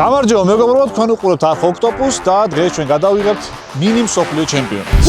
გამარჯობა მეგობრებო, თქვენ უყურებთ ახ ოქტოპუსს და დღეს ჩვენ გადავიღებთ მინი მსოფლიო ჩემპიონატს.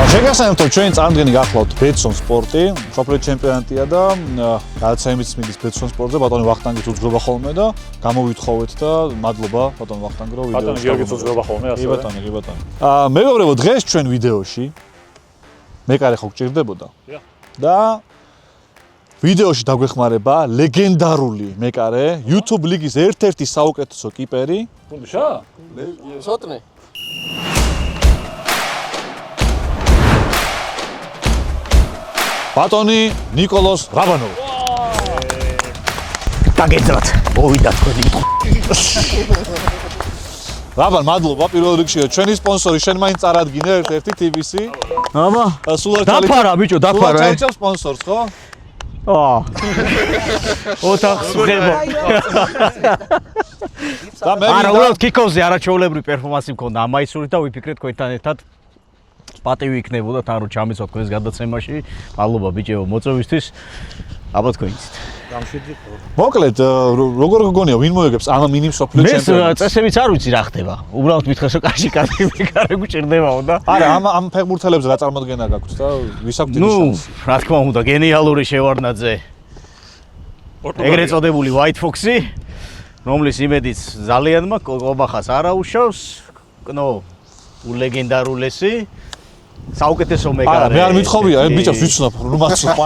შეგახსენებთ, ჩვენ წარდგენი გახლავთ ბეტსონ სპორტი, მსოფლიო ჩემპიონატია და გადაცემის მიდის ბეტსონ სპორტზე, ბატონი ვახტანგიც უძღვება ხოლმე და გამოვითხოვეთ და მადლობა ბატონ ვახტანგ რო ვიდეოს. ბატონი გიორგიც უძღვება ხოლმე ასე. კი ბატონი. მეგობრებო, დღეს ჩვენ ვიდეოში მეკარე ხო გჭირდებოდა? და ვიდეოში დაგვეხმარება ლეგენდარული მეკარე, YouTube ლიგის ერთ-ერთი საუკეთესო კიპერი. გუნდიშა? სოტნე. ბატონი ნიკოლოზ რაბანოვი. დაგეძრათ. მოვიდა თქვენი. რაბან, მადლობა პირველ რიგში ჩვენი სპონსორი შენ მაინც წარადგინე ერთ-ერთი TBC. აბა, სულ დაფარა ბიჭო, დაფარა. ჩაიჭავს სპონსორს, ხო? ოთახს ხება. და მე არა, უბრალოდ კიკოვზე არაჩვეულებრივი პერფორმანსი მქონდა ამაისური და ვიფიქრეთ თქვენთან ერთად პატივი იქნებოდა თან რომ ჩამიცვათ თქვენს გადაცემაში. მადლობა ბიჭებო მოწვევისთვის. აბა თქვენ იცით. მოკლედ, როგორ გგონია ვინ მოიგებს ამ მინი მსოფლიო ჩემპიონატს? მე წესებიც არ ვიცი რა ხდება. უბრალოდ მითხეს რომ კაში კარი გჭირდებაო და არა, ამ ფეხბურთელებს რა წარმოდგენა გაქვთ და ვის აქვს დიდი შანსი? რა თქმა უნდა, გენიალური შევარდნაძე. ეგრეთ წოდებული White Fox-ი, რომლის იმედიც ძალიანმა კობახას არ აუშავს. კნო ლეგენდარულესი საუკეთესო მეკარე. მე არ მithოვია, ეს ბიჭებს ვიცნობ, რომ მაცნობ,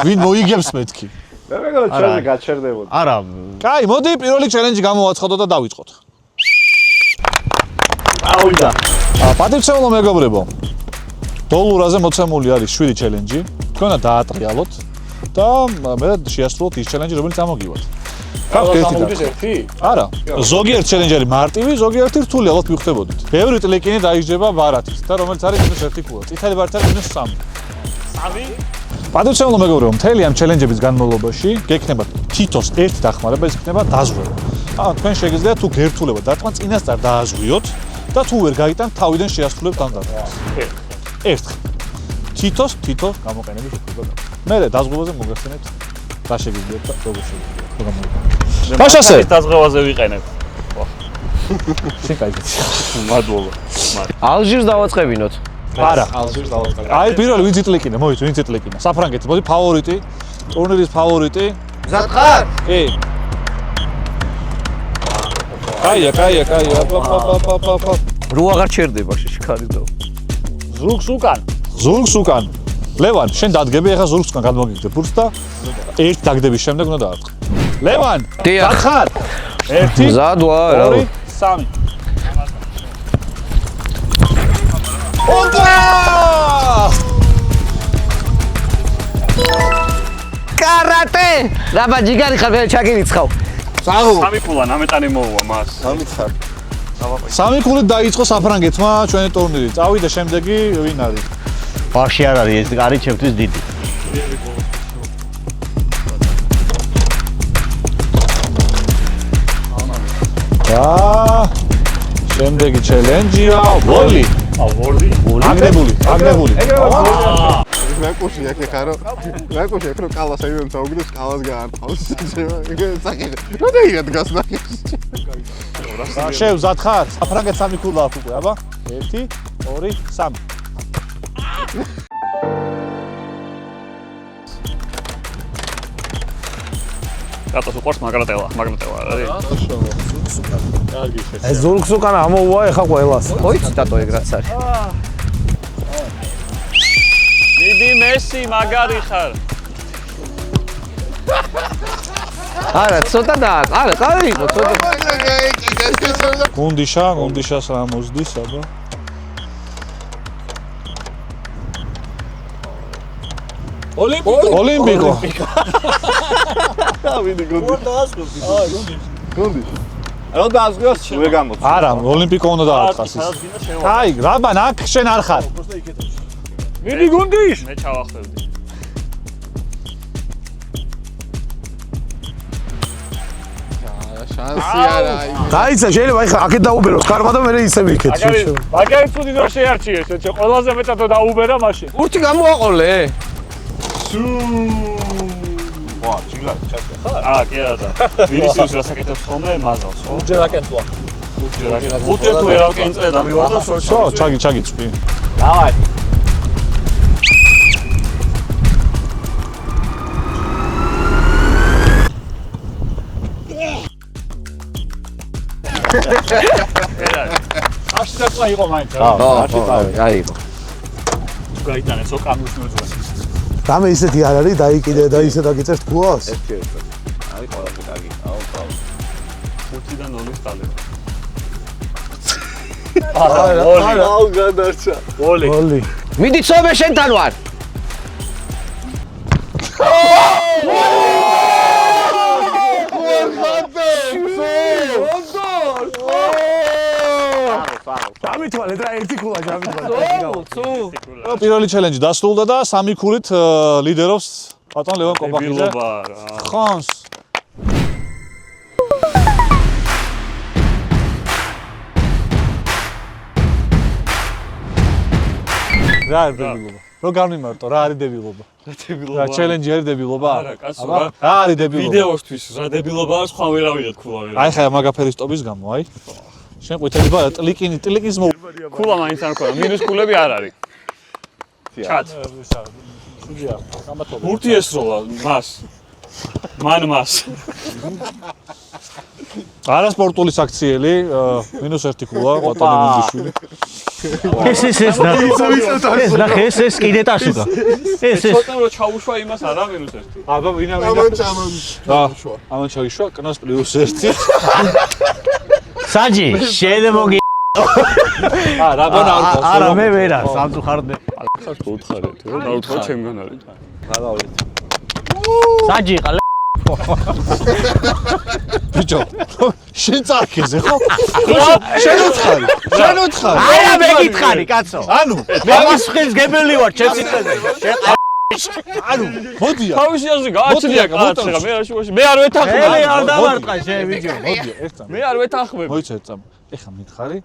ვინ მოიგებს მეთქი. მე მეგონა ჩვენზე გაჩერდებოდა. არა. კაი, მოდი პირველი ჩელენჯი გამოვაცხადოთ და დავიწყოთ. აუიდა. პატივცემულო მეგობრებო. დოლურაზე მოცემული არის 7 ჩელენჯი. თქვენა დაატრიალოთ და მე შეასრულოთ ის ჩელენჯი, რომელიც ამოგივათ. ერთი? არა, ზოგიერთ ჩელენჯი არის მარტივი, ზოგიერთი რთული, ალბათ მივხვდებოდით. ბევრი ტლეკინი დაიჯდება ბარათით და რომელიც არის -1 ქულა. წითელი ბარათი არის -3. 3? პატივცემულო მეგობრებო, მთელი ამ ჩელენჯების განმავლობაში გექნება თითოს ერთი დახმარება, ეს იქნება დაზღვევა. თქვენ შეგიძლიათ თუ გერთულებათ დარტყმა წინასწარ დააზღვიოთ და თუ ვერ გაიტანთ თავიდან შეასრულებთ ამ დარტყმას. ერთხელ. თითო გამოყენების უფლება გაქვთ. მერე დაზღვევაზე მოგახსენებთ რა შეგიძლიათ და როგორ შეგიძლიათ. მაშასე დაზღვევაზე ვიყენებ. შენ კაიგეთ. მადლობა. ალჟირს დავაწყებინოთ. არა, ალჟირს დავაწყებ. აი პირველი ვინც იტლეკინა, მოიწვი ვინც იტლეკინა. საფრანგეთი, მოდი ფავორიტი, ტურნირის ფავორიტი. მზად ხარ? კი. კაია. აპ. რო აღარ ჩერდება შიქარი და. ზურგს უკან. ლევან, შენ დადგები, ახლა ზურგს უკან გადმოგიგდე ფურს და ერთ დაგდების შემდეგ უნდა დაარტყე. ლევან, დახარ. 1 მზად ვარ, რა. 2 3. ოპა! კარატე! რაბა ჯიგარი ხარ, მე ჩაგირიცხავ. წაღო. 3 ქულა ნამეტანი მოუვა მას. 3 ქულით დაიწყო საფრანგეთმა ჩვენი ტურნირი. წავიდა შემდეგი ვინ არის? ვაში არ არის ეს კარი ჩემთვის დიდი. შემდეგი ჩელენჯია ვოლი. ვოლი. აგრებული. მეკუში აქ ხარო. მეკუში აქ რო კალას აივენ წაუგდეს კალას გაარტყავს. საკითხი. რა დაიღეთ გასნახეს. შევზად ხარ? საფრანგეთს 3 ქულა აქვს უკვე, აბა. 1 2 3. რატოს უყურს მაგრატელა არის. კარგი შეცე. ეს ზურგს უკან ამოუვა ეხა ყველას. ხოიცი დატო ეგ რაც არის. მიდი მესი მაგარი ხარ. არა, ცოტა და არა, წავიღო ცოტა. გუნდიშას რა მოსდის, აბა. Olimpico. Olimpico. Davide Gondi. რა დაასგოს ვერ გამოწ. არა, ოლიმპიკო უნდა დაარტყას ის. აი, რაბან აქ შენ არ ხარ. მიდი გუნდის. მე ჩავახევდი. შანსი არა. გაიცა შეიძლება ეხლა აქეთ დაუბეროს კარგად და მე ისე ვიქეთ. მაგარი ცუდი რომ შეარჩიეს, ეცე ყველაზე მეტად დაუბერა მაშინ. ურთი გამოაყოლე. ვა, ჩიგლად, ჩასე. აა, კი არა. ვინისიუს რასაკეთებს ხოლმე მაზალს, ხო? ჯერაკენტვა. უთე თუ ერაკენტე და მივარდა შო, ჩაგიწვი. დავაი. აში დაწვა იყო მაინც. აი. გაიტანეს ო კამუს მოძრას. რამე ისეთი არ არის დაიკიდე და ისე დაგიწევს თქუას? აი ყველაფერი კარგი. აუ. 5-დან 0-ს დალე. აუ გადარჩა. გოლი. გოლი. მიდი ცობე შენთან ვარ. ამითვალე და ერთი ქულა ამითვალე. პირველი ჩელენჯი დასრულდა და 3 ქულით ლიდერობს ბატონ ლევან კობახიძე. დებილობა რა. ხანს. რა არის დებილობა? რო გამიმარტო, რა არის დებილობა? დებილობა. რა ჩელენჯი არის დებილობა? არა, კაცო, აბა, რა არის დებილობა? ვიდეოსთვის რა დებილობაა, სხვა ვერავიდათ ქულავი. აი ხა მაგაფერი სტობის გამო, აი. შენ ყვითელი ბა ტლიკის მო ქულა მაინც არ ქონა, მინუს ქულები არ არის. ჩათ. ურთი ესროლა მას. მას. არასპორტული საქციელი, -1 ქულა, ბატონი მუნდიშვილი. ეს ნახე ეს კიდე ტაშუგა. ეს ცოტა რო ჩაუშვა იმას არა -1. აბა ვინა ამან ჩაიშვა კნას +1. საჯი შენ მოგი რა ბანა არ ყავს. არა მე ვერა სამწუხაროდ ხარ უთხარეთ, რა დაუთხარ ჩემგან არის. საჯი ყალე ბიჭო, შენ წარქეზე ხო? შენ უთხარი. არა მე გითხარი კაცო ანუ, მე ამას ხილს გებელი ვარ ჩემს სიტყვაზე ანუ, მოდია. თავისი აზრი გააჩნია კაცი რა, მე არ შუაში, მე არ ელი ვეთანხმები. არ დავარტყა შენ ვიჯო მოდია, ერთამ. მე არ ვეთანხმები. მოიცა ერთამ. ეხა მითხარი.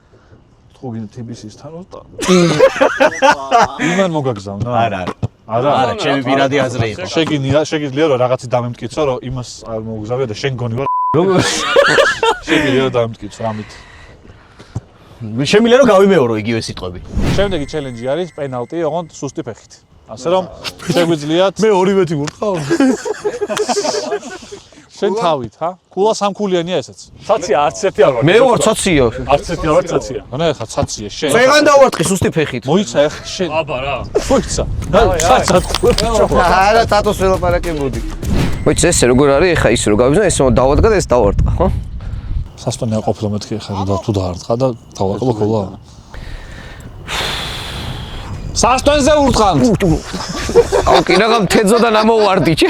თუგინ TBC-სთან ვარ და იმან მოგაგზავნა. არა არა ჩემი პირადი აზრი იყო შეგიძლია რომ რაღაცი დამემტკიცო რომ იმას არ მოგზავია და შენ გონი ვარ. შეგიძლია რომ დამემტკიცო ამით. შემიძლია რომ გავიმეორო იგივე სიტყვები შემდეგი ჩელენჯი არის პენალტი, ოღონდ სუსტი ფეხით. ასე რომ შეგვიძლიათ მე ორივეთი გურთხავ. შენ თავით, ჰა? ქულა სამქულიანია ესეც. ცაცია არც ერთი არ ვარ. მე ვარ ცაციო. არც ერთი არ ვარ ცაცია. ანა ხა ცაცია შენ. ვეღან დავარტყი სუსტი ფეხით. მოიცა ახ შენ. აბა რა. მოიცა. ცაცად არა თათოს ველაპარაკებოდი. მოიცა ესე როგორ არის ხა ის რო გავიზნა ესე დავადგა და ეს დავარტყა ხო? სასტონია ყოფილა მეთქი ხა და თუ დაარტყა და დავაყოლო ქულა. სასტონზე ურტყამთ. აუ კი რაღა თეძოდან ამოვარდი ჩე.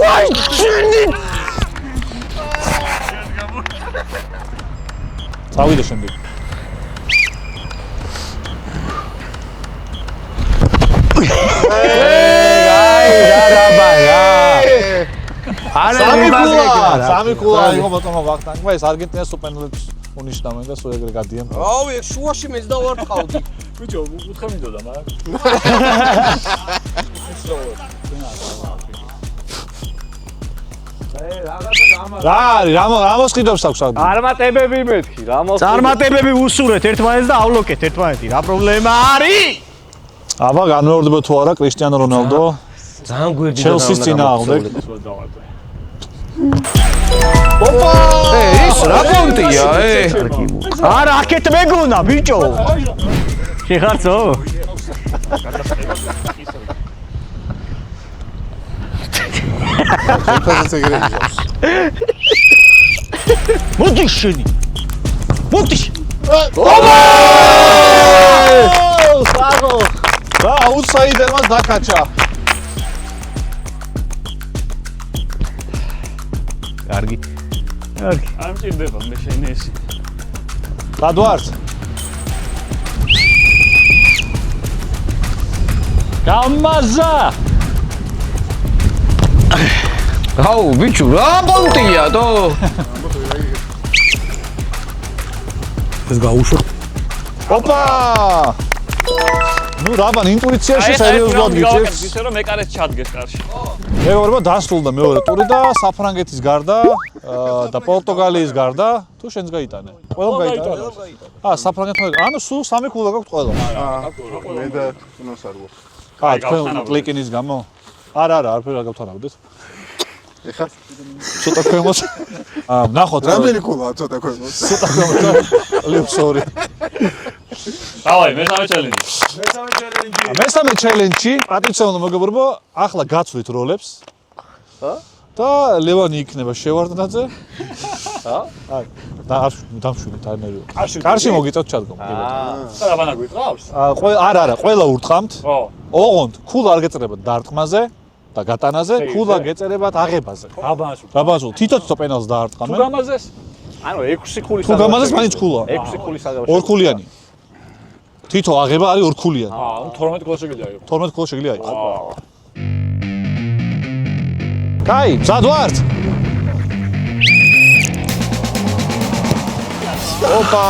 ვაი ჩინი წავიდე შემდეგ. სამი ქულა იყო ბატონო ვახტანგმა ეს არგენტინას სუპერნელებს უნიშნავენ და სულ ეგრე გადიან. აუ ეს შუაში მეც დავარტყავდი. ბიჭო, უთხე მინდოდა მაგრამ. რა არის? რა მოსყიდობს აქვს აქ? წარმატებები მეთქი, რა მოსწონს. წარმატებები უსურეთ ერთმანეთს დაავლოკეთ ერთმანეთი რა პრობლემა არის აბა განმეორდება თუ არა კრისტიანო რონალდო ძალიან გვერდიდან ჩელსის წინააღმდეგ. ოპა! ის რა პონტია, არა აქეთ მეგონა ბიჭო შეხარცო ფასიც ეგრე იზავს. მოდი შენი მოდი რა აუტსაიდერმა დაკაჭა. კარგი. კარგი. არ მჭირდება მე შენი ესი. გადვართ. გამაზა. აუ ბიჭო რა პონტია თო ეს გაუშვა. ოპა! ნუ რაბან ინტუიციაში სერიოზულად გიჭირს. ისე რომ ეკარეს ჩადგეს კარში. მეგობრებო დასრულდა მეორე ტური და საფრანგეთის გარდა და პორტუგალიის გარდა თუ შენს გაიტანე. ყველამ გაიტანა. საფრანგეთმა ანუ სულ 3 ქულა გაქვთ ყველა. მე და ნოსარგო. თქვენ კლიკინის გამო? არა, არაფერი არ გავთანავდეთ. ეხლა ცოტა ქვემოთ. ნახოთ. რამდენი ქულაა ცოტა ქვემოთ? ცოტა ქვემოთ. ლიფსორი. დავაი, მესამე ჩელენჯი. მესამე ჩელენჯი, პატრიციონო მეგობრებო, ახლა გაცვლით როლებს. და ლევანი იქნება შევარდნაძე. და არ დამშვიდეთ არ ნერვიო. კარში მოგიწევთ ჩადგომა. და რაბანა გვიტყავს? არა, ყველა ურტყამთ. ო. ოღონდ ქულა არ გეწერებათ დარტყმაზე და გატანაზე, ქულა გეწერებათ აღებაზე. რაბანასულ თითოეულ პენალს დაარტყამენ. თუ გამაზეს? ანუ 6 ქულის თუ გამაზეს მაინც ქულა. 6 ქულის აღება. ორქულიანი. თითო აღება არის ორქულიანი. 12 ქულა შეგიძლია იყოს. 12 ქულა შეგიძლია იყოს. კაი, მზად ვართ? ოპა!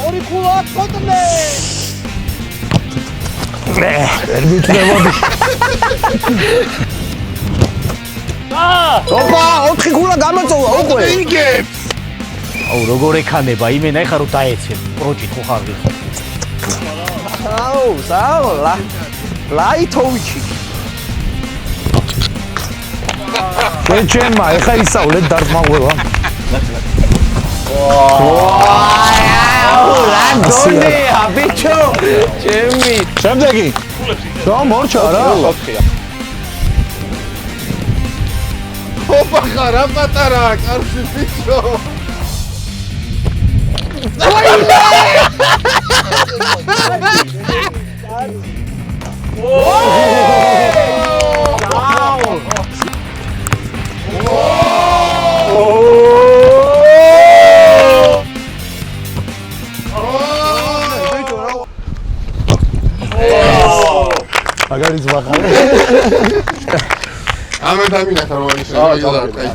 ორი ქულა კონტროლე. ვერ მიწევოდი. ოპა, 4 ქულა გამოწოვა უკვე. აუ როგორ ეკანება იმენა ეხა რომ დაეცემ პროჭი ხო ხარ ვიხო. აუ, საულა. ლაითოვიჩი. შეჩემა, ეხა ისავლეთ დარტყმავება. აუ, რანდონია, ბიჭო. ჩემი. შემდეგი. რა მორჩა რა? ოპა ხარა პატარა კარში ბიჭო. მაგარი ძვახა. ამე დამინახა რომ ის რა კაი.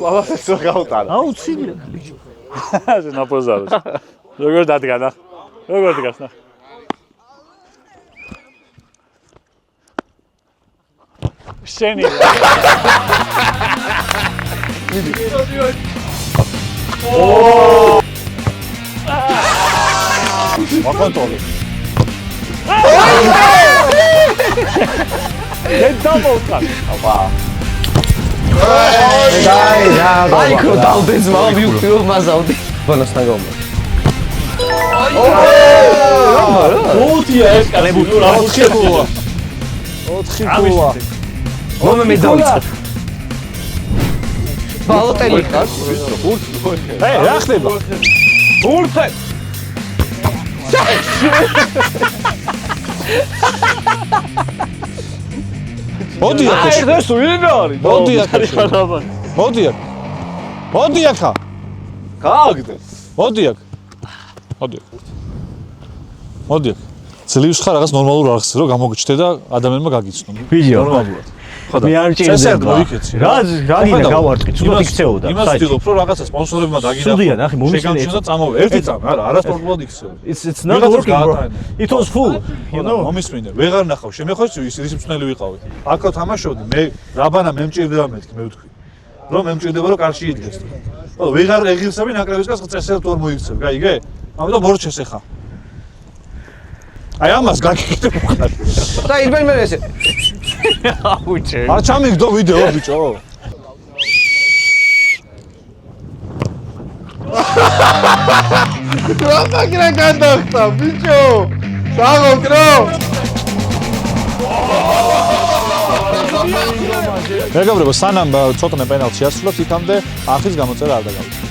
ლავასო გავუტანა. აუ ცივია. ასე ნაპოზაროს. როგორ დადგანა? როგორ დგასნა? შენი. ვაკონტროლე. მე დამოვკარ. აი ქრო დავდეს მოვიუქიო მაზავდი ბანასთან გამო ოთია ეს კარები თუ რა ხდება 4 ქულა. მომე მე დავიწყებ ბალოტელი ხარ რა ხდება? ურთე მოდი აქ. ეს ვინ არის? მოდი აქ. მოდი აქ. მოდი აქ. გააგდე. მოდი აქ. მოდი აქ. მოდი აქ. ძლივს ხარ რაღაც ნორმალურ არხზე რომ გამოგიჩნდე და ადამიანმა გაგიცნო. ვიდეო. ნორმალურად. მე არ წესერდ ჭირდება. მოიქეცი. რა გინდა გავარტყი, ცუდად იქცეოდა. იმას ვთქვი, რომ რაღაცა სპონსორებმა დაგინახო. სუდია, ნახე, მომისმინე. შეგამჩნდა წამოვე. ერთი წამი, არა, არასპორტულად იქცეოდა. It's not working, bro. It was full, you know. მომისმინე, ვეღარ ნახავ. შემეხოს ის მწნელი ვიყავი. აქო თამაშობდი, მე რაბანა მე მჭირდება მეთქი, მე ვთქვი. რომ მე მჭირდება რომ კარში იდგეს. ხო, ვეღარ ეღირსები ნაკრებისგან წესერდ ვერ მოიქცევ. გაიგე? ამიტომ მორჩეს ახლა. აი ამას გაგიგდე მოხარ. და იბენ მე ესე აუჩე. არ ჩამიგდო ვიდეო ბიჭო. რა მაგრა გადახტა ბიჭო. სამოკრო. მეგობრებო, სანამ ცოტნე პენალტი შეასრულებს, იქამდე ახის გამოწერა არ დაგავიწყოთ.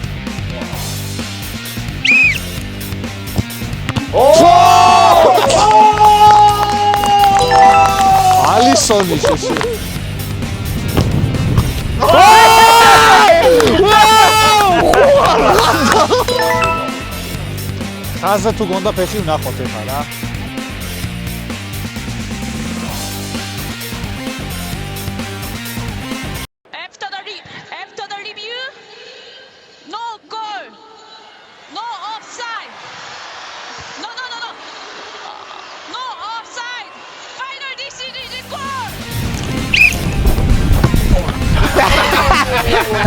სონი შეში. ხაზა თუ გონდა ფეხი ვნახოთ ეხლა რა. After the review, no goal, no offside. No. No offside. Final decision is goal.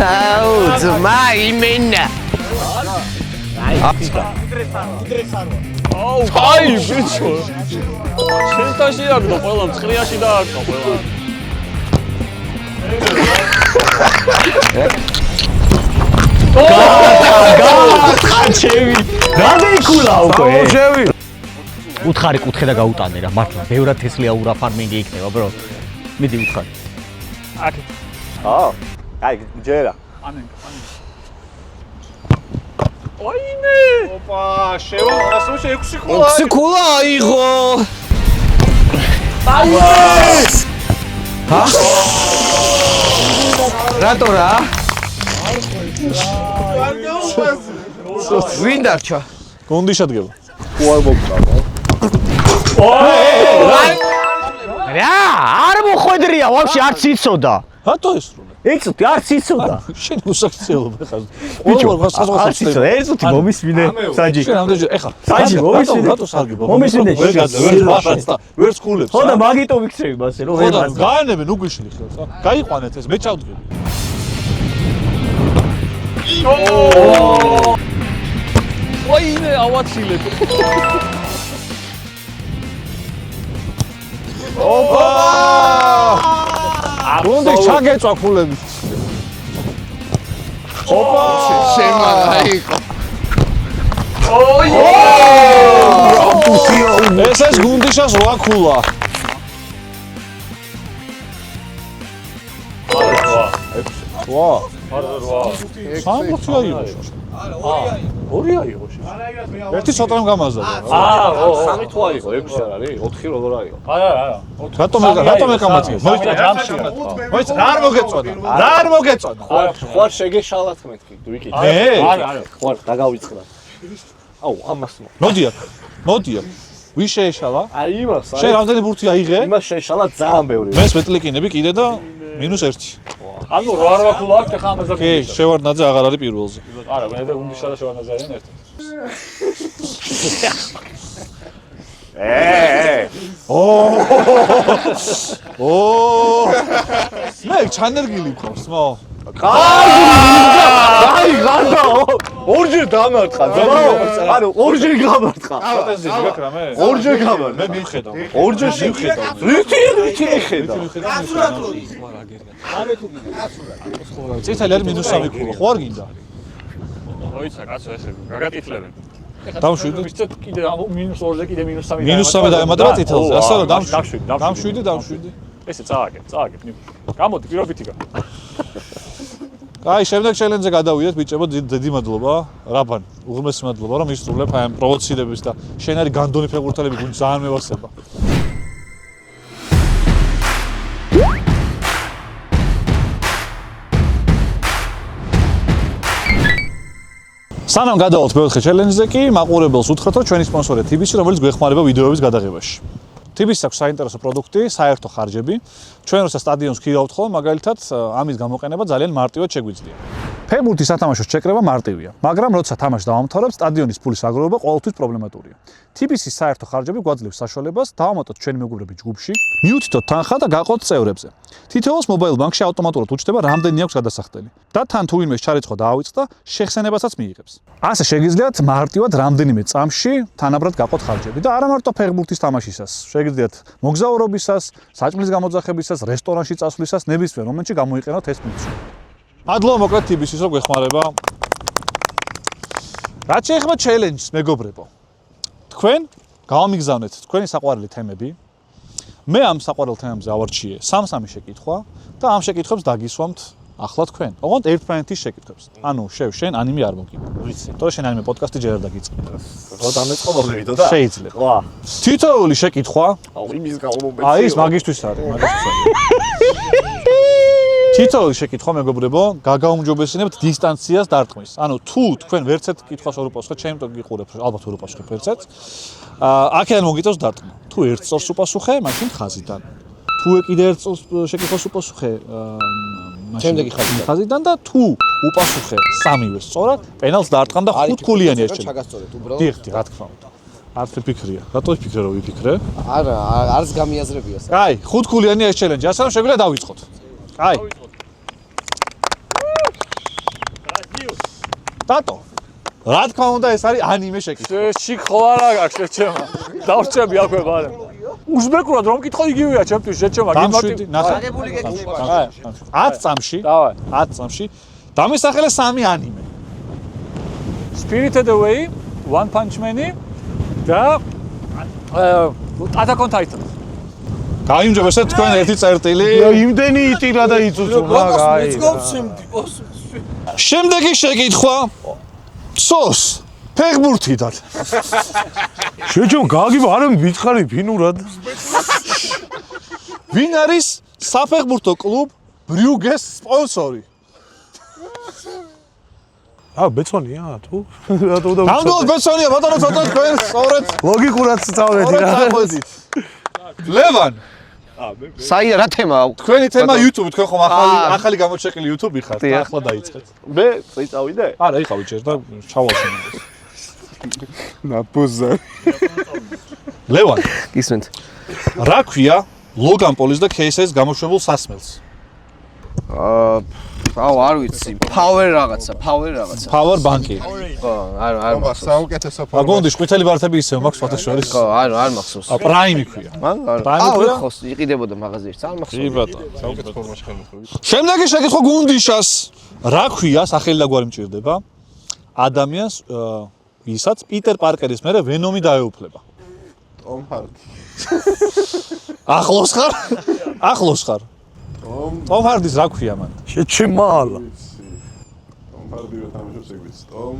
აუ ძმა იმენა აი ბიჭო შენთაში აგდო ყველა მწყრიაში დააკო ყველა ჩევი გადაიქულა უკვე ჩევი უთხარი კუთხე და გაუტანე რა მართლა ბევრად თესლია ურა ფარმინგი იქნება ბრო მიდი უთხარი აკი აი ჯერა ოინე ოპა, შევა, ასე შე 6 ქულა. 6 ქულა აიღო რატო რა ვინ დარჩა გონდი შედგება. რა არ მოხვედრია ვაფშე არც იცოდა რატო ესრული? იცოდი არც იცოდა შენ უსაქციელობა ხარ. ბიჭო ყველა არც იცოდა ერთი მომისმინე საჯი შენ ამდენჯერ ეხა. საჯი მომისმინე რატო სარგებო? მომისმინე ვერ გაძე, ვერ მახაც და ვერ სკულებს. ხო და მაგიტო ვიქცევი მასე რომ ვერ ხოდა მაწა გაანებენ უგვიშილი ხელს რა. გაიყვანეთ ეს მე ჩავდგები. ოინე ავაცილებ გონდი ჩაგეწვა ქულები. შემაგაიკო ეს ეს გუნდიშას 8 ქულა. ვა. სამოთია იყო. ორი აიღო შე ერთი ცოტამ გამაზარდა. სამი თუ აიღო 6 არ არის 4 როგორ აიღო არა რატომ ეკამათია? მოიწვა ჯამში. მოიწვა რა არ მოგეწონა? რა არ მოგეწონა? ხوار შეგეშალათ მეთქი ვიკი არა ხوار დაგავიწყდა აუ ამას მოდია. ვინ შეეშალა? აი იმას შენ რამდენი ბურთი აიღე? იმას შეშალა ძალიან ბევრი მეს მეტლიკინები კიდე და -1. ანუ 8 ვაკულა აქვს ახლა ამაზე კი, შევარდნაძე აღარ არის პირველზე. არა მე და გუნდიშა და შევარდნაძე არიან ერთად მე ჩანერგილი მყავს, მო. აი გარდა ორჯერ დამარტყა ანუ ორჯერ გამარტყა ფანტაზია გაქრამე? ორჯერ გამარტყა მე მივხედავ. ორჯერ შევხედავ რითი ხედავ წითელი არის -3 ქულა. ხო არ გინდა? მოიცა კაცო ესე გაგატიტლებენ დამშვიდი. მისცეთ კიდე -2-ზე კიდე -3 -3 დაემატება წითელზე. ასე რომ დამშვიდი დამშვიდი. ესე წააგებ გამოდი პირობითი გა აი, შემდეგ ჩელენჯზე გადავიდეთ, ბიჭებო, დიდი მადლობა, რაბან, უღრმესი მადლობა, რომ ისრულებ აი ამ პროვოცირების და შენ არის განდონი ფეხბურთელები გუნდ ძალიან მევასება. სანამ გადავალთ მეოთხე ჩელენჯზე კი, მაყურებელს უთხრათ, რომ ჩვენი სპონსორია TBC, რომელიც გვეხმარება ვიდეოების გადაღებაში. TBC-ს აქვს საინტერესო პროდუქტი, საერთო ხარჯები. ჩვენ როცა სტადიონს ქირავთ ხოლმე, მაგალითად, ამის გამოყენება ძალიან მარტივად შეგვიძლია. ფეხბურთის სათამაშოს ჩეკრება მარტივია, მაგრამ როცა თამაშს დავამთავრებთ, სტადიონის ფულის აგროვება ყოველთვის პრობლემატურია. TBC-ის საერთო ხარჯები გვაძლევს საშუალებას დავამატოთ ჩვენი მეგობრები ჯგუფში, მიუთითოთ თანხა და გაყოთ წევრებზე. თითოეულს მობაილ ბანკში ავტომატურად უჩნდება რამდენი აქვს გადასახდელი. და თან თუ ვინმეს ჩარიცხვა დაავიწყდა, შეხსენებასაც მიიღებს. ასე შეგიძლიათ მარტივად რამდენიმე წამში თანაბრად გაყოთ ხარჯები და არა მარტო ფეხბურთის თამაშისას. შეგიძლიათ მოგზაურობისას, საჭმლის გამოძახებისას, რესტორანში წასვლისას, ნებისმიერ მომენტში გამოიყენოთ ეს ფუნქცია. მადლობა მოკლედ TBC-ს რომ გვეხმარება. რაც შეეხება ჩელენჯს, მეგობრებო. თქვენ გავამიგზავნეთ თქვენი საყვარელი თემები. მე ამ საყვარელ თემებზე ავარჩიე 3 შეკითხვა და ამ შეკითხვებს დაგისვამთ ახლა თქვენ. ოღონდ ერთმანეთის შეკითხვებს. ანუ შენ ანიმე არ მოგიმა. ვიცი. თორე შენ ანიმე პოდკასტი ჯერ არ დაგიწყე. რა დამეწყობებიდო და შეიძლება. ვა თითოეული შეკითხვა აუ იმის გამომეცი აი ის მაგისტვის არის, თითოეული შეკითხვა მეგობრებო, გაგაუმჯობესებთ დისტანციას დარტყმის. ანუ თუ თქვენ ვერც ერთ კითხვას არ უპასუხებთ, ჩემ თუ გიყურებთ, ალბათ ვერ უპასუხებთ ვერც ერთს. აქედან მოგიწევს დარტყმა. თუ ერთ სწორს უპასუხე, მაშინ ხაზიდან. თუ კიდე ერთ სწორს შეკითხვას უპასუხე, შემდეგი ხაზიდან და თუ უპასუხე სამივე სწორად, პენალს დარტყამ და 5 ქულიანი ეს შეიძლება. ჩაგასწორეთ უბრალოდ. დიახ, რა თქმა უნდა. არც ფიქრია. რატო ვიფიქრე რომ ვიფიქრე? არა, არც გამიაზრებია. აი, 5 ქულიანი ეს ჩელენჯი, ასე რომ შეგვიძლია დავიწყოთ. აი. დატო. რა თქმა უნდა ეს არის ანიმე შეკითხვა. შიქხვარა გაქვს შეჩემა. დავრჩები აქვე ბარე. უზბეკურად რომ მკითხო იგივეა ჩემთვის შეჩემა. დამშვიდი, ნახე. აგებული გეკითხება. 10 წამში. დავაი. 10 წამში დამისახელე 3 ანიმე. Spirited Away, One Punch Man-ი და Attack on Titan. გაიმჯობესეთ თქვენ ერთი წერტილი. იმდენი იტირა და იწუწულა, აი. შემდეგი შეკითხვა. სოს ფეხბურთიდან. შეჯონ გაგიბა არა მითხარი ფინურად. ვინ არის საფეხბურთო კლუბ ბრიუგეს სპონსორი? ბეცონია თუ? რატო უნდა ნამდვილად ბეცონია, ბატონო ცოტა თქვენ სწორედ ლოგიკურად სწავლედი რა. წავედით. ლევან, საი რა თემა აქვს? თქვენი თემა YouTube, თქვენ ხომ ახალი გამოჩეკილი YouTube ხართ, ახლა დაიწყეთ. მე წავიდე არა, იყავი ჯერ და ჩავალშენ. ნაპოზა ლევან, გისმენთ. რა ქვია ლოგან პოლის და KSS გამოშვებულ სასმელს? აუ არ ვიცი. Power რაღაცა. Power Bank-ი. ხო, არ მახსოვს. საუკეთესო აგონდი ყვითელი ბარათები ისევ მაქვს ფოტოშორის. ხო, არ მახსოვს. Prime ქვია. მან Prime ქვია. ხო, იყიდებოდა მაღაზიაში, არ მახსოვს. კი ბატონო. საუკეთესო ფორმაში ხელმოხმები შემდეგი შეკითხვა გუნდიშას. რა ქვია სახელი და გვარი მჭირდება ადამიანს ვისაც პიტერ პარკერის მერე ვენომი დაეუფლება? ტომ ჰარდი ახლოს ხარ? ახლოს ხარ. ტომ ჰარდის რა ქვია მან? შეჩემალა. ტომ ჰარდი რა თამაშობს ეგ ვიცი ტომ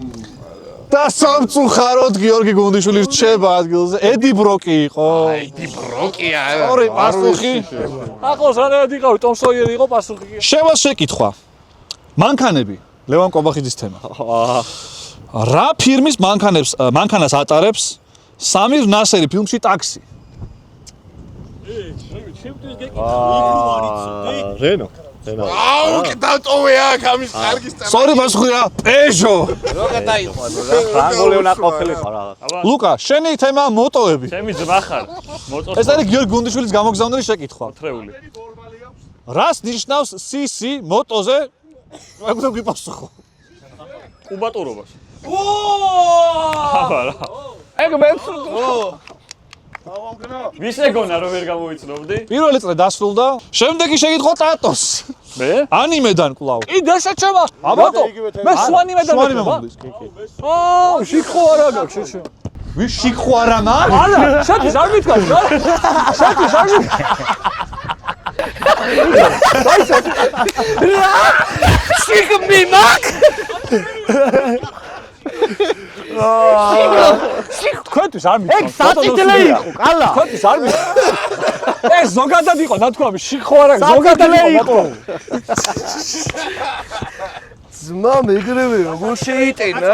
და სამწუხაროდ გიორგი გუნდიშვილი რჩება ადგილზე. ედი ბროკი იყო. ედი ბროკია. ორი პასუხი. ახლოს რანაირად იყავი, ტომ სოიერი იყო პასუხი. შევა შეკითხვა. მანქანები. ლევან კობახიძის თემა. რა ფირმის მანქანას ატარებს სამირ ნასერი ფილმში ტაქსი? რენო აუ დატოვე აქ ამის კარგი სტა სწორი პასუხია პეჟო. როგორ დაიყო? ფრანგული უნდა ყოფილიყო რა. ლუკა, შენი თემა მოტოები. ჩემი ძმა ხარ. მოწოს ეს არის გიორგი გუნდიშვილის გამოგზავნილი შეკითხვა. თრეული. რას ნიშნავს CC მოტოზე? მაგ უნდა გიპასუხო. კუბატურობას. ეგ მე ვის ეგონა რომ ვერ გამოიცნობდი? პირველი წრე დასრულდა. შემდეგი შეკითხვა ტატოს. მე? ანიმედან კვლავ. კიდე შეჩემა. ბატო, მე სვანიმედან სვანიმე მექნება. მომდის. აუ, შიქო არა გაქვს შეჩემა. ვის შიქო არა მაგ? არა, შეთვის არ მითქავს რა. შეთვის არ მითქავს. შიქ მიმაკ. თქვენთვის არ მითქავს. ეგ საწითლე იყო, კალა. თქვენთვის არ მითქავს. ეს ზოგადად იყო ნათქვამი, შიქო არა, ზოგადად იყო. ძმა მეგრევე როგორ შეიტენა?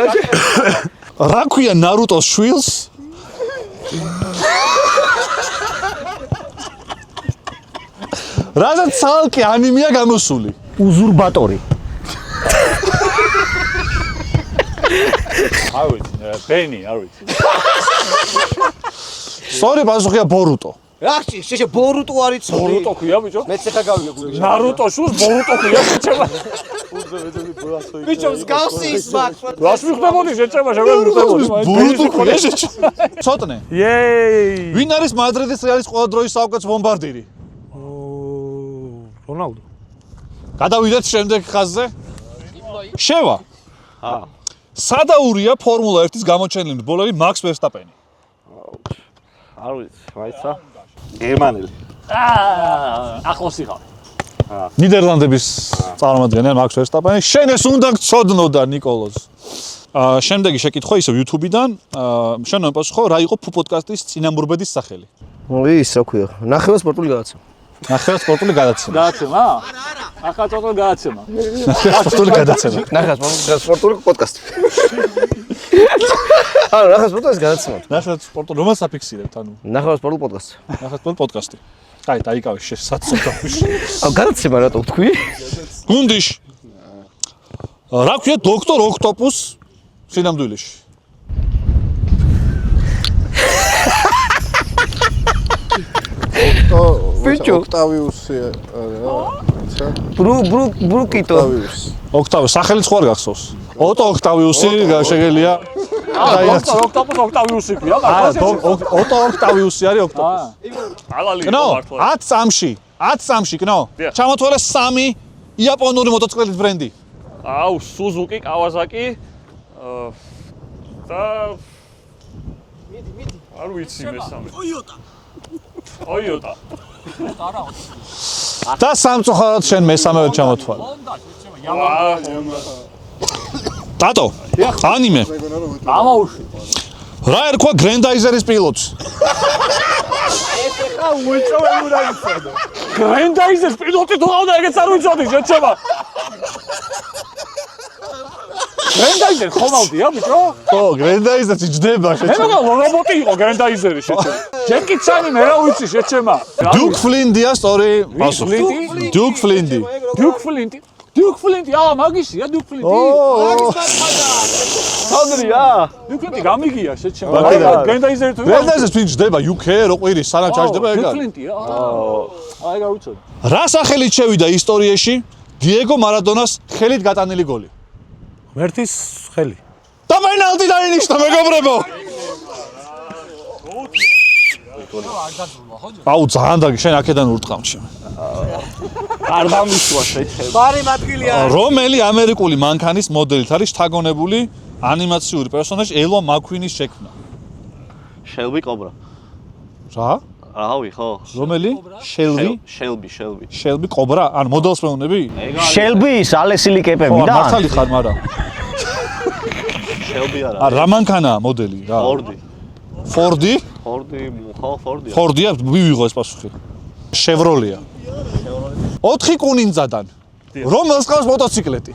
რა ქვია ნარუტოს შვილს? რაზეც ცალკე ანიმეა გამოსული. უზურბატორი. არ ვიცი, ბენი, არ ვიცი. სწორი პასუხია ბორუტო. რახში, შეშე ბორუტო არის ცოლი. ბორუტო ქვია ბიჭო? მეც ახლა გავიგე გული. ნარუტო შულს ბორუტო ქვია შეჩემა. ბიჭო მსგავსი ის მაქვს. რას მიხვდებოდი შეჩემა, შეგვეუბნებოდი. ბორუტო ქვია შეჩემა. ცოტნე. იეი. ვინ არის მადრიდის რეალის ყველა დროის საუკეთესო ბომბარდირი? რონალდო. გადავიდეთ შემდეგ ხაზზე. შევა. სადაურია ფორმულა 1-ის გამოჩენილი მრბოლელი მაქს ვერსტაპენი? არ ვიცი მაიცა გერმანელი ახლოს იყავ. ნიდერლანდების წარმომადგენელი Max Verstappen. შენ ეს უნდა გწოდნოდა ნიკოლოზ. შემდეგი შეკითხვა ისევ YouTube-დან. შენ მოპასუხო, რა იყო ფუ პოდკასტის წინამორბედის სახელი? ის რა ქვია? ნახევა სპორტული გადაცემა. ნახევრად სპორტული გადაცემა. გადაცემა? ახლა ცოტა გადაცემა. სპორტული გადაცემა. ნახევა სპორტული პოდკასტი. ნახევა სპორტული გადაცემა. ნახევრად სპორტული რომელს აფიქსირებთ ანუ? ნახევა სპორტული პოდკასტი. ნახევრად სპორტული პოდკასტი. აი, დაიკავე საცოდაფიში. გადაცემა რატო თქვი? გუნდიში. რა ქვია დოქტორ ოქტოპუს სინამდვილეში? ოქტავიუსი არა. ბრუკიტო. ოქტავიუსი, სახელი სხვა არ გახსოვს. ოტო ოქტავიუსი შეგელია. ოქტავიუსი ქვია, არა, ოტო ოქტავიუსი არის ოქტოპუსი. ალალი კნო, 10 წამში, კნო. ჩამოთვალე 3 იაპონური მოტოციკლის ბრენდი. აუ, Suzuki, Kawasaki და არ ვიცი მესამე. Toyota. და სამწუხაროდ შენ მესამეოდ ჩამოთვალე. ტატო, ანიმე. ამაუში. რა ერქვა გრენდაიზერის პილოტს? ეხა უეჭველი უნდა იცოდე. გრენდაიზერის პილოტი თუ გავდა ეგეც არ ვიცოდი, შეჩება. გრენდაიზერი ხომავდია, ბიჭო? ხო, გრენდაიზერი ჯდება მე მგონი რობოტი იყო გრენდაიზერი შეჩება. ჯეკი ჩანი მე რა ვიცი შეჩება. დიუკ ფლინდია სწორი პასუხი. დიუკ ფლინდი. დიუკ ფლინდი, მაგისია დიუკ ფლინდი. სანდრია. დიუკ ფლინდი გამიგია შეჩება. ბაკედა. გრენდაიზერი თუ გრენდაიზერს ვინ ჯდება? UK რო ყვირის სანამ ჩაჯდება ეგ დიუკ არის. ფლინდია. აი გავიცოდი. რა სახელით შევიდა ისტორიაში დიეგო მარადონას ხელით გატანილი გოლი? ღმერთის ხელი. და პენალტი დაინიშნა მეგობრებო. აუ ძალიან დაგი შენ აქედან ურტყავ ჩემ. არ დამისვა შეჩება. ბარი მატკილია. რომელი ამერიკული მანქანის მოდელით არის შთაგონებული ანიმაციური პერსონაჟი ელვა მაქვინის შექმნა? Shelby Cobra. რა? რავი, ხო? რომელი? Shelby. Shelby Cobra? ან მოდელს მეუნები? Shelby-ის ალესილი კეპებიდან. მართალი ხარ, მაგრამ Shelby არა. რა მანქანაა მოდელი რა? Ford-ი? Ford-ია, მივიღო ეს პასუხი. Chevrolet-ია. 4 კუნინძადან. რომელს ყავს მოტოციკლეტი?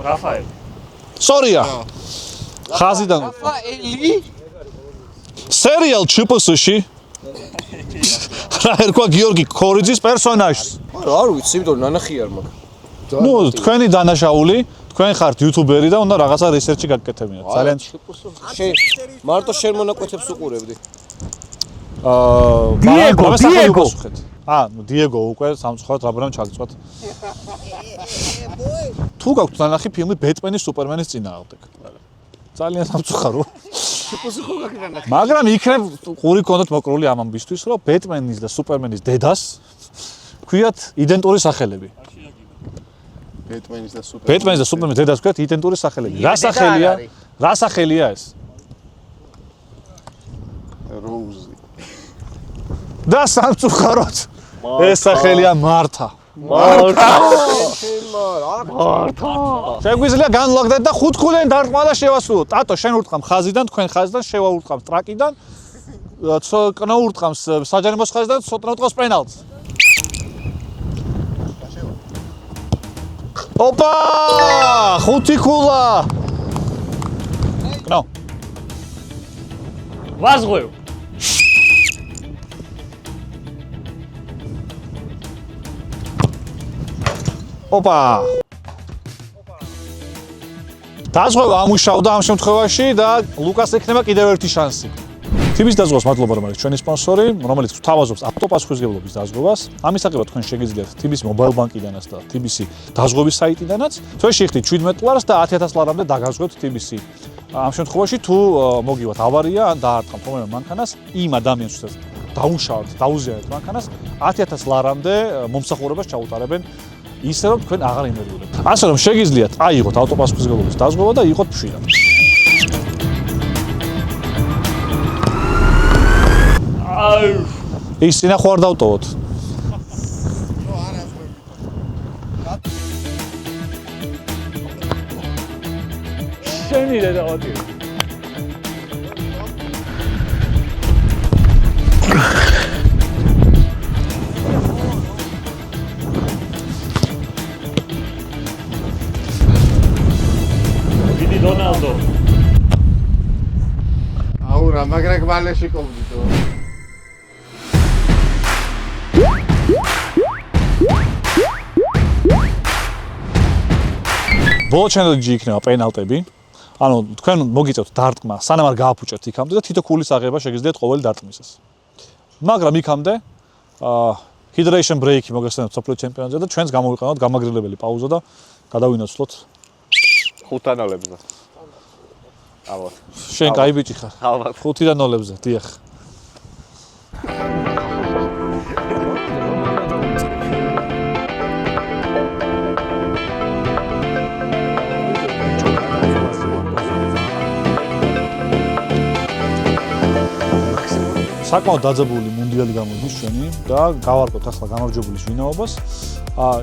რაფაელი. Sorry-ა. ხაზიდან. რაფაელი? სერიალ ჩუპოსში რა ერქვა გიორგი ქორიძის პერსონაჟს? არ ვიცი, იმიტომ ნანახი არ მაქვს. ნუ თქვენი დანაშაული, თქვენ ხართ იუთუბერი და უნდა რაღაცა რესერჩი გაკეთებინათ. ძალიან შენ მარტო შენ მონაკვეთებს უყურებდი. დიეგო. ნუ დიეგო უკვე სამწუხაროდ რაბრამ ჩაგწვათ. თუ გაქვთ ნანახი ფილმი ბეტმენის სუპერმენის წინააღმდეგ. ძალიან სამწუხარო. მაგრამ იქნებ ყური კონდოთ მოკრული ამ ამბისთვის, რომ ბეტმენის და სუპერმენის დედას ქვიათ იდენტური სახელები. ბეტმენის და სუპერმენის დედას ქვიათ იდენტური სახელები. რა სახელია? რა სახელია ეს? როუზი. და სამწუხაროდ ეს სახელია მართა. შეგვიძლია განვლაგდეთ და 5 ქულიანი დარტყმა და შევასრულოთ. ტატო, შენ ურტყამ ხაზიდან, თქვენ ხაზიდან, შევა ურტყამს ტრაკიდან, კნო ურტყამს საჯარიმოს ხაზიდან, სოტნო ურტყავს პენალტს. ოპა! 5 ქულა! კნო. ვაზღვევ. ოპა! დაზღვევა ამუშავდა ამ შემთხვევაში და ლუკას ექნება კიდევ ერთი შანსი. თიბის დაზღვევას მადლობა რომ არის ჩვენი სპონსორი, რომელიც გვთავაზობს ავტოპასუხისმგებლობის დაზღვევას. ამის საკითხად თქვენ შეგიძლიათ TBC Mobile Bank-იდანაც და TBC დაზღვევის საიტიდანაც. თქვენ შეიხდით 17 ლარს და 10000 ლარამდე დაგაზღვევთ TBC. ამ შემთხვევაში თუ მოგივათ ავარია ან დაარტყამთ რომელიმე მანქანას, იმ ადამიანს ვისაც დაუშავთ, დაუზიანებთ მანქანას, 10000 ლარამდე მომსახურებას ჩაუტარებენ. ისე რომ თქვენ აღარ ინერვიულებთ. ასე რომ შეგიძლიათ აიღოთ ავტოპასუხისმგებლობის დაზღვევა და იყოთ მშვიდად. ის წინა ხო არ დავტოვოთ? შენი დედავატი. დიდი დონალდო. აუ რა მაგრა გვალეში ყოფდითო. ბოლო ჩელენჯი იქნება პენალტები. ანუ თქვენ მოგიწევთ დარტყმა, სანამ არ გააფუჭებთ იქამდე და თითო ქულის აღება შეგიძლიათ ყოველი დარტყმისას. მაგრამ იქამდე hydration break-ი მოგესწრებთ სოფლიო ჩემპიონატზე და ჩვენს გამოვიყენოთ გამაგრილებელი პაუზა და გადავინაცვლოთ 5 დანოლებზე. ალბათ. შენ კაი ბიჭი ხარ. ალბათ. 5-დან 0-ებზე, დიახ. საკმაოდ დაძაბული მუნდიალი გამოდის ჩვენი და გავარკვევთ ახლა გამარჯვებულის ვინაობას.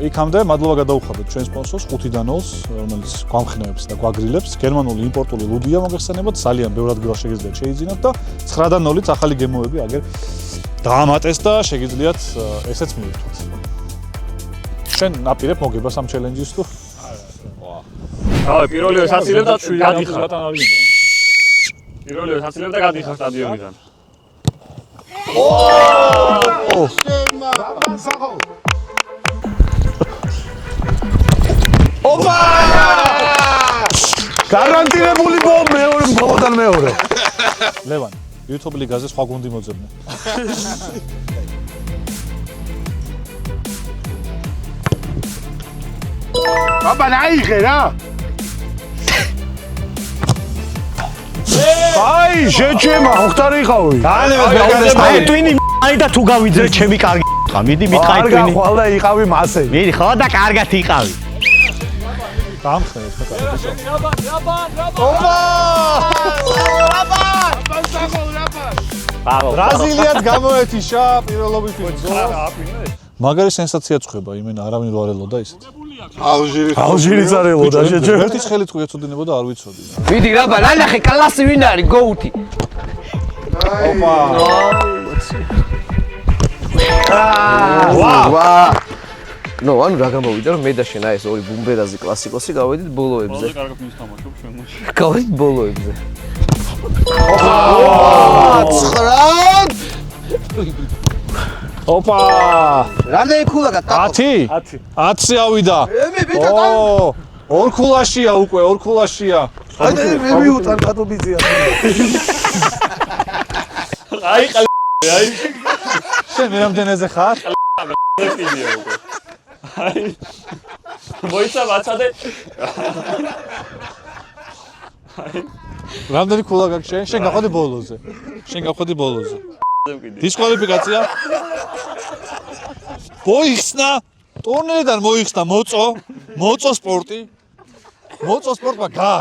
იქამდე მადლობა გადაუხადოთ ჩვენ სპონსორს 5-დან 0-ს, რომელიც გვამხნევებს და გვაგრილებს. გერმანული იმპორტული ლუდია მოგეხსენებათ, ძალიან ბევრ ადგილას შეგიძლიათ შეიძინოთ და 9-დან 0-ით ახალი გემოები აგერ დაამატეს და შეგიძლიათ ესეც მიირთვათ. შენ აპირებ მოგებას ამ ჩელენჯის თუ? პირველივე საცილებ და გადიხარ. პირველივე საცილებ და გადიხარ სტადიონიდან. ოპა! გარანტირებული მომოდან მეორე. ლევან, YouTube ლიგაზე სხვა გუნდი მოძებნე. აბა ნაიღე რა. აი, შეჩემა, ხოხტარი იყავი. აი ტვინი აი და თუ გავიძრე ჩემი კარგი ხა მიდი მითხარი არ ტვინი გახვალ და იყავი მასე. მიდი ხო და კარგად იყავი გამხნევ ხა. ბრაზილიაც გამოეთიშა პირველობით ბრძოლა. მაგარი სენსაცია წხვება, იმენ არავინ რო არ ელოდა ისეთ. ალჟირის არ ელოდა შეჩემა. ერთის ხელით ხო ეცოდინებოდა არ ვიცოდი. მიდი რაბა ნახე კლასი ვინ არის გოუთი ვა ნო ანუ რა გამოვიდა რომ მე და შენ აი ეს ორი ბუმბერაზი კლასიკოსი გავედით ბოლოებზე კარგად მისთამაშობ ჩვენ მაშინ. გავედით ბოლოებზე ოპა! რამდენი ქულა გატყო 10? 10 ავიდა. ო, ორ ქულაშია უკვე, ორ ქულაშია. აი მე მიუტან კატობიძია. აი ყალე აი შენ მე რამდენეზე ხარ? ფიდია უკვე. აი მოიცა ვაცადე. რამდენი ქულა გაქვს შენ? შენ გაходи ბოლოზე. შენ გაходи ბოლოზე. დისკვალიფიკაცია. მოიხსნა. ტურნირიდან მოიხსნა, მოწო სპორტი. მოწო სპორტმა გა.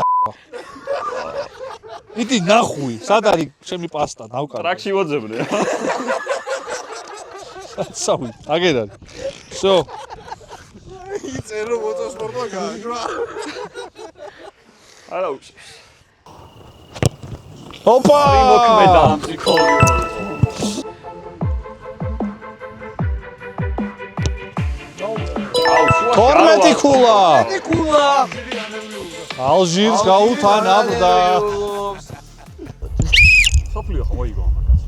იდი ნახვი, სად არის ჩემი პასტა, დავკარგე. ტრაქში მოძებნე. სავი, აგერ არის. всё. იწერო მოწო სპორტმა გააგრა. არა ოპა! მოქმედა ამ ტრიკოლორს. 12 ქულა. ალჟირს გაუთანაბრდა. სოფლიო ხო მოიგო ამას.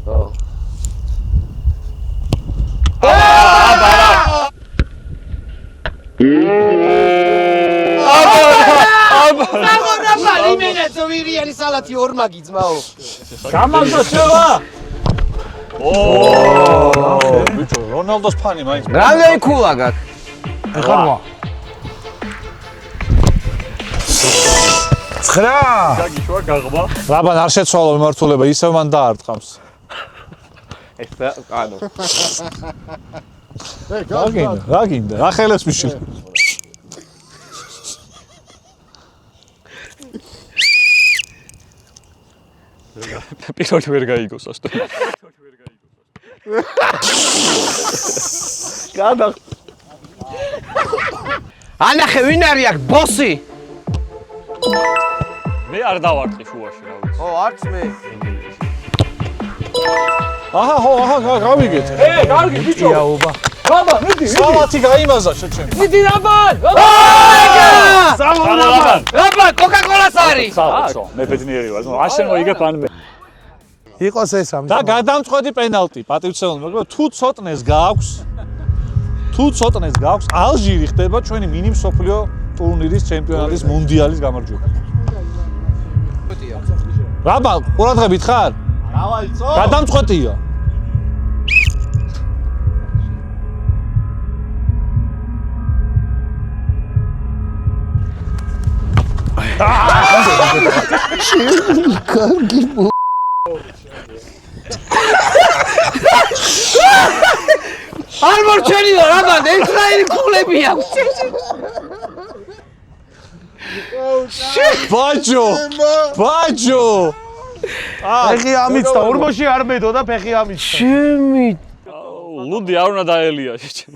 გამარჯვა შევა. ბიჭო, რონალდოს ფანი მაინც. რამდენი ქულა გაქვს ეხლა 9. გაგიშვა გაღმა. რაბან არ შეცვალო მიმართულება, ისევ მან დაარტყამს. ეს ანუ რა გინდა? რა ხელებს მიშილ? პირველი ვერ გაიგოს ასტო. გადა ანახე ვინ არის აქ ბოსი მე არ დავარტყი შუაში რა ვიცი. ო, არც მე. აჰა, გავიგეთ. კარგი ბიჭო. იაობა. რაბა, მიდი. სალათი გაიმაზა შეჩემ. მიდი რაბან! რაბა, კოკა-კოლას არის. საერთო, მე ბედნიერი ვარ. ასე მოიგებ ან მე. იყოს ეს ამის. და გადამწყვეტი პენალტი პატივცემული, მაგრამ თუ ცოტნეს გააქვს, ალჟირი ხდება ჩვენი მინიმ სოფლიო ტურნირის ჩემპიონატის მუნდიალის გამარჯვება. რაბა, ყურადღებით ხარ? გადამწყვეტია. არ მორჩენიო რაბა, ერთნაირი ფულები აქვს. ბაჯო. ფეხი ამიცდა, ურმოში არ მედო და ფეხი ამიცდა. ჩემი ლუდი არ უნდა დაელია შეჩემ.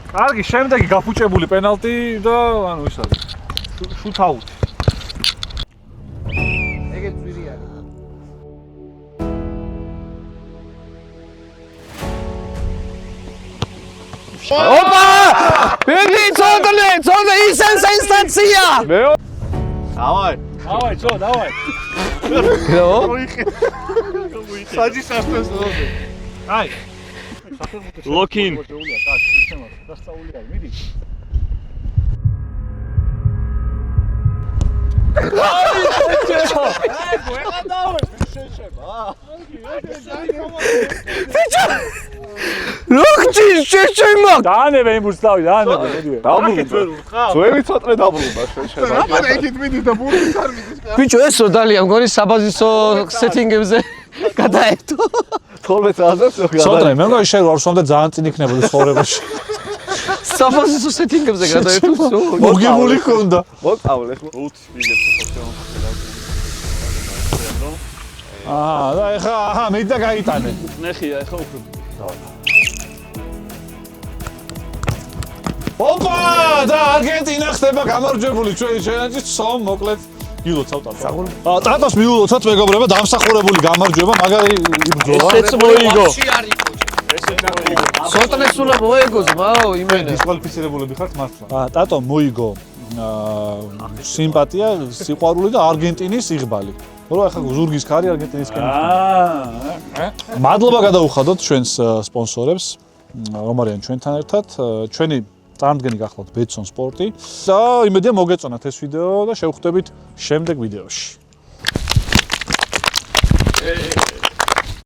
კარგი, შემდეგი გაფუჭებული პენალტი და ანუ ის არის. შუთაუთი. ეგეც ძვირი არის. ოპა! ბედი ცოტნე ისენ სენსაცია! დავაი, ძო, დავაი. საჯი სასწრებს როზე. აი. ლოკინ. ლოქჩი შეჩემა! დაანებე იმბურს დავი, დაანებე, მოდივე. ძველი ცოტნე დაბრუნდა შეჩება. რაბან ეგეთ მიდის და ბურთის არ მიდის. ბიჭო ესო დალია მგონი საბაზისო სეტინგებზე გადაერთო. 12 წელს ცოტნე, მე მგონი შენ ვარ სამდე ძალიან წინ იქნებოდი ცხოვრებაში. საბაზისო სეტინგებზე გადაერთო. მოგებული ხონდა. მოკავლე ხო? და ეხა მე და გაიტანე. ნეხია ეხა უფრო. ოპა! და არგენტინა ხდება გამარჯვებული ჩვენი ჩელენჯის სომ მოკლედ ილოცავ ტატო. ტატოს მიულოცავთ მეგობრებო, დამსახურებული გამარჯვება, მაგარი იბრძოლა. ესეც მოიგო. სოტნეს უნდა მოეგოს, მაო, იმენა. დისკვალიფიცირებულები ხართ მართლა. ტატო მოიგო სიმპათია, სიყვარული და არგენტინის იღბალი. რო ახლა ზურგის ქარი არგენტინისკენ. მადლობა გადაუხადოთ ჩვენს სპონსორებს, რომ არიან ჩვენთან ერთად. ჩვენი წარმდგენი გახლავთ ბეტსონ სპორტი და იმედია მოგეწონათ ეს ვიდეო და შევხვდებით შემდეგ ვიდეოში.